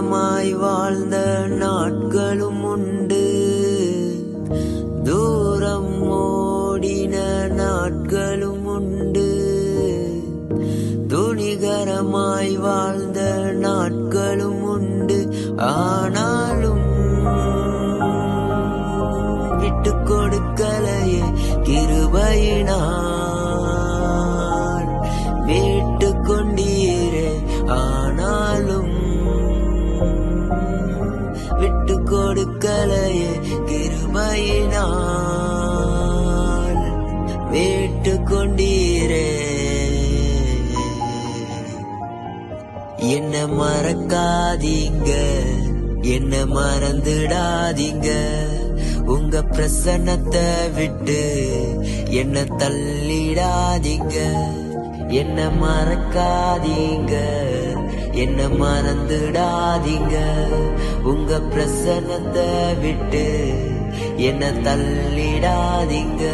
துணிகரமாய் வாழ்ந்த நாட்களும் உண்டு, தூரம் ஓடின நாட்களும் உண்டு. துணிகரமாய் வாழ்ந்த நாட்களும் உண்டு, ஆனாலும் விட்டு கொடுக்கலையே கிருபையினால் மீட்டு கொண்டீரே. ஆனாலும் விட்டு கொடுக்கலையே கிருபையினால் மீட்டு கொண்டீரே. என்ன மறக்காதீங்க, என்ன மறந்துடாதீங்க, உங்க பிரசன்னத்தை விட்டு என்ன தள்ளிடாதீங்க. என்ன மறக்காதீங்க, என்ன மறந்துடாதீங்க, உங்க பிரசன்னத்தை விட்டு என்ன தள்ளிடாதீங்க.